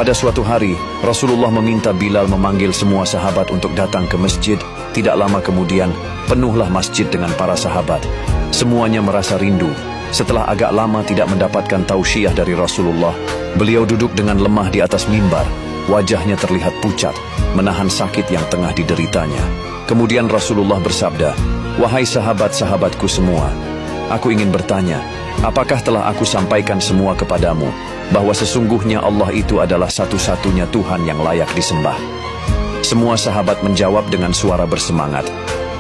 Pada suatu hari, Rasulullah meminta Bilal memanggil semua sahabat untuk datang ke masjid. Tidak lama kemudian, penuhlah masjid dengan para sahabat. Semuanya merasa rindu. Setelah agak lama tidak mendapatkan tausiah dari Rasulullah, beliau duduk dengan lemah di atas mimbar. Wajahnya terlihat pucat, menahan sakit yang tengah dideritanya. Kemudian Rasulullah bersabda, "Wahai sahabat-sahabatku semua, aku ingin bertanya, apakah telah aku sampaikan semua kepadamu, bahwa sesungguhnya Allah itu adalah satu-satunya Tuhan yang layak disembah?" Semua sahabat menjawab dengan suara bersemangat,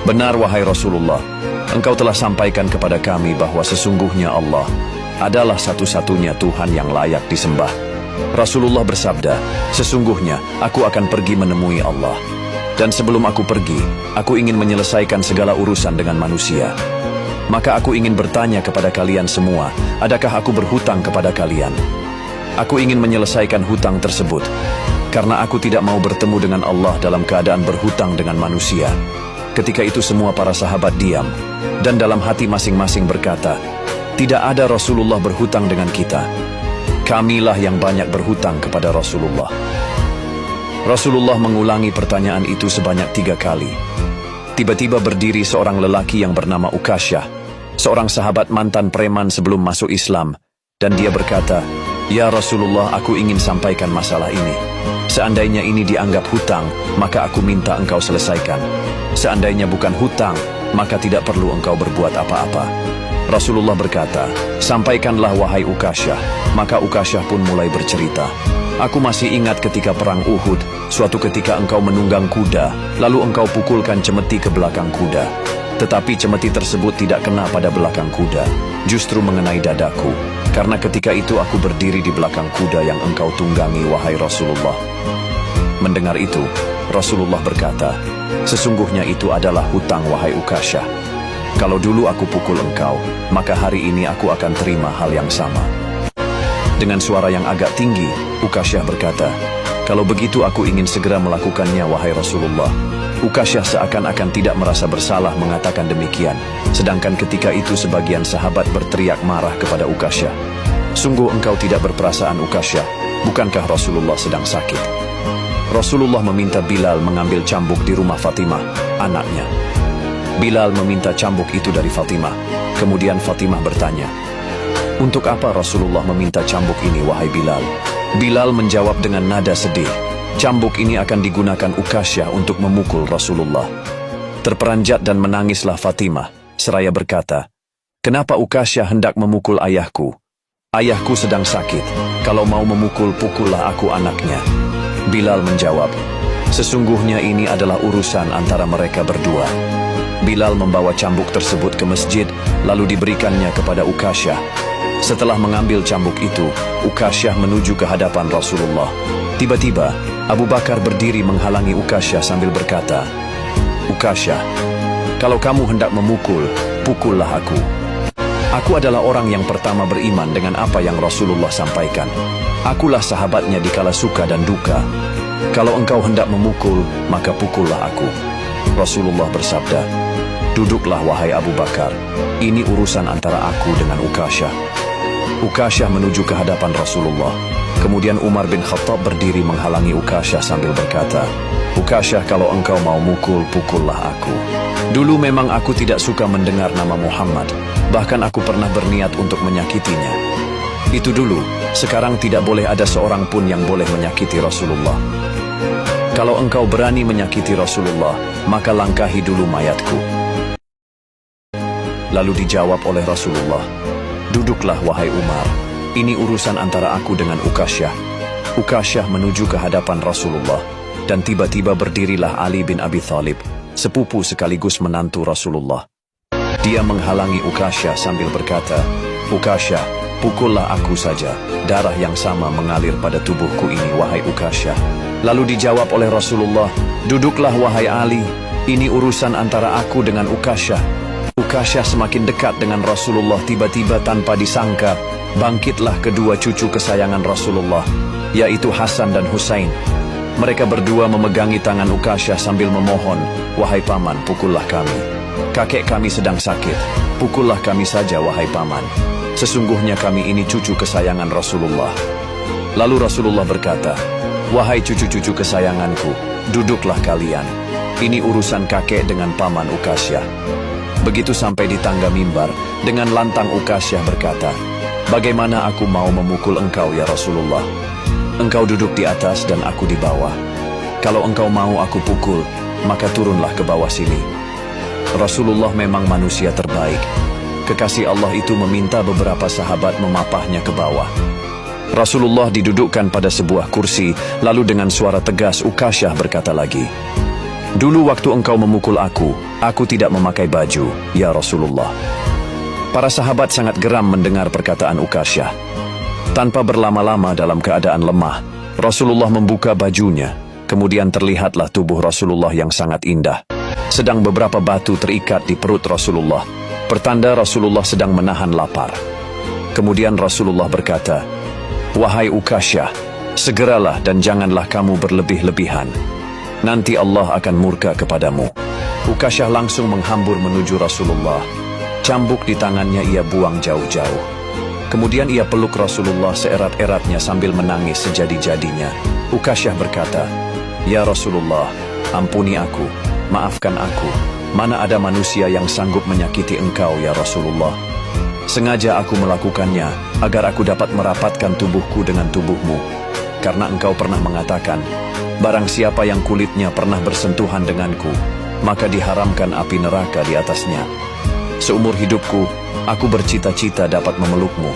"Benar wahai Rasulullah, engkau telah sampaikan kepada kami bahwa sesungguhnya Allah adalah satu-satunya Tuhan yang layak disembah." Rasulullah bersabda, "Sesungguhnya aku akan pergi menemui Allah. Dan sebelum aku pergi, aku ingin menyelesaikan segala urusan dengan manusia. Maka aku ingin bertanya kepada kalian semua, adakah aku berhutang kepada kalian? Aku ingin menyelesaikan hutang tersebut, karena aku tidak mau bertemu dengan Allah dalam keadaan berhutang dengan manusia." Ketika itu semua para sahabat diam, dan dalam hati masing-masing berkata, "Tidak ada Rasulullah berhutang dengan kita. Kamilah yang banyak berhutang kepada Rasulullah." Rasulullah mengulangi pertanyaan itu sebanyak 3 kali. Tiba-tiba berdiri seorang lelaki yang bernama Ukasyah, seorang sahabat mantan preman sebelum masuk Islam, dan dia berkata, "Ya Rasulullah, aku ingin sampaikan masalah ini. Seandainya ini dianggap hutang, maka aku minta engkau selesaikan. Seandainya bukan hutang, maka tidak perlu engkau berbuat apa-apa." Rasulullah berkata, "Sampaikanlah wahai Ukasyah." Maka Ukasyah pun mulai bercerita, "Aku masih ingat ketika perang Uhud, suatu ketika engkau menunggang kuda, lalu engkau pukulkan cemeti ke belakang kuda. Tetapi cemeti tersebut tidak kena pada belakang kuda, justru mengenai dadaku. Karena ketika itu aku berdiri di belakang kuda yang engkau tunggangi, wahai Rasulullah." Mendengar itu, Rasulullah berkata, "Sesungguhnya itu adalah hutang wahai Ukasyah. Kalau dulu aku pukul engkau, maka hari ini aku akan terima hal yang sama." Dengan suara yang agak tinggi, Ukasyah berkata, "Kalau begitu aku ingin segera melakukannya wahai Rasulullah." Ukasyah seakan-akan tidak merasa bersalah mengatakan demikian, sedangkan ketika itu sebagian sahabat berteriak marah kepada Ukasyah, "Sungguh engkau tidak berperasaan Ukasyah, bukankah Rasulullah sedang sakit?" Rasulullah meminta Bilal mengambil cambuk di rumah Fatimah, anaknya. Bilal meminta cambuk itu dari Fatimah. Kemudian Fatimah bertanya, "Untuk apa Rasulullah meminta cambuk ini wahai Bilal?" Bilal menjawab dengan nada sedih, "Cambuk ini akan digunakan Ukasyah untuk memukul Rasulullah." Terperanjat dan menangislah Fatimah, seraya berkata, "Kenapa Ukasyah hendak memukul ayahku? Ayahku sedang sakit, kalau mau memukul, pukullah aku anaknya." Bilal menjawab, "Sesungguhnya ini adalah urusan antara mereka berdua." Bilal membawa cambuk tersebut ke masjid, lalu diberikannya kepada Ukasyah. Setelah mengambil cambuk itu, Ukasyah menuju ke hadapan Rasulullah. Tiba-tiba, Abu Bakar berdiri menghalangi Ukasyah sambil berkata, "Ukasyah, kalau kamu hendak memukul, pukullah aku. Aku adalah orang yang pertama beriman dengan apa yang Rasulullah sampaikan. Akulah sahabatnya di kala suka dan duka. Kalau engkau hendak memukul, maka pukullah aku." Rasulullah bersabda, "Duduklah wahai Abu Bakar, ini urusan antara aku dengan Ukasyah." Ukasyah menuju ke hadapan Rasulullah. Kemudian Umar bin Khattab berdiri menghalangi Ukasyah sambil berkata, "Ukasyah, kalau engkau mau mukul, pukullah aku. Dulu memang aku tidak suka mendengar nama Muhammad, bahkan aku pernah berniat untuk menyakitinya. Itu dulu, sekarang tidak boleh ada seorang pun yang boleh menyakiti Rasulullah. Kalau engkau berani menyakiti Rasulullah, maka langkahi dulu mayatku." Lalu dijawab oleh Rasulullah, "Duduklah wahai Umar, ini urusan antara aku dengan Ukasyah." Ukasyah menuju ke hadapan Rasulullah, dan tiba-tiba berdirilah Ali bin Abi Thalib, sepupu sekaligus menantu Rasulullah. Dia menghalangi Ukasyah sambil berkata, "Ukasyah, pukullah aku saja, darah yang sama mengalir pada tubuhku ini wahai Ukasyah." Lalu dijawab oleh Rasulullah, "Duduklah wahai Ali, ini urusan antara aku dengan Ukasyah." Ukasyah semakin dekat dengan Rasulullah. Tiba-tiba tanpa disangka, bangkitlah kedua cucu kesayangan Rasulullah, yaitu Hasan dan Husain. Mereka berdua memegangi tangan Ukasyah sambil memohon, "Wahai paman, pukullah kami. Kakek kami sedang sakit, pukullah kami saja wahai paman. Sesungguhnya kami ini cucu kesayangan Rasulullah." Lalu Rasulullah berkata, "Wahai cucu-cucu kesayanganku, duduklah kalian. Ini urusan kakek dengan paman Ukasyah." Begitu sampai di tangga mimbar, dengan lantang Ukasyah berkata, "Bagaimana aku mau memukul engkau ya Rasulullah? Engkau duduk di atas dan aku di bawah. Kalau engkau mau aku pukul, maka turunlah ke bawah sini." Rasulullah memang manusia terbaik. Kekasih Allah itu meminta beberapa sahabat memapahnya ke bawah. Rasulullah didudukkan pada sebuah kursi, lalu dengan suara tegas Ukasyah berkata lagi, "Dulu waktu engkau memukul aku tidak memakai baju, ya Rasulullah." Para sahabat sangat geram mendengar perkataan Ukasyah. Tanpa berlama-lama dalam keadaan lemah, Rasulullah membuka bajunya, kemudian terlihatlah tubuh Rasulullah yang sangat indah. Sedang beberapa batu terikat di perut Rasulullah, pertanda Rasulullah sedang menahan lapar. Kemudian Rasulullah berkata, "Wahai Ukasyah, segeralah dan janganlah kamu berlebih-lebihan. Nanti Allah akan murka kepadamu." Ukasyah langsung menghambur menuju Rasulullah. Cambuk di tangannya ia buang jauh-jauh. Kemudian ia peluk Rasulullah seerat-eratnya sambil menangis sejadi-jadinya. Ukasyah berkata, "Ya Rasulullah, ampuni aku, maafkan aku. Mana ada manusia yang sanggup menyakiti engkau ya Rasulullah. Sengaja aku melakukannya agar aku dapat merapatkan tubuhku dengan tubuhmu. Karena engkau pernah mengatakan, barang siapa yang kulitnya pernah bersentuhan denganku, maka diharamkan api neraka di atasnya. Seumur hidupku, aku bercita-cita dapat memelukmu.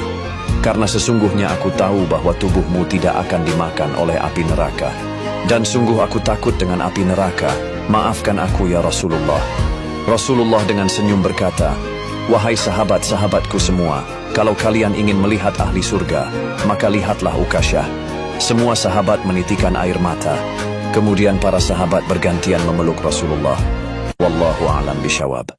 Karena sesungguhnya aku tahu bahwa tubuhmu tidak akan dimakan oleh api neraka. Dan sungguh aku takut dengan api neraka. Maafkan aku ya Rasulullah." Rasulullah dengan senyum berkata, "Wahai sahabat-sahabatku semua, kalau kalian ingin melihat ahli surga, maka lihatlah Ukasyah." Semua sahabat menitikan air mata. Kemudian para sahabat bergantian memeluk Rasulullah. Wallahu a'lam bishawab.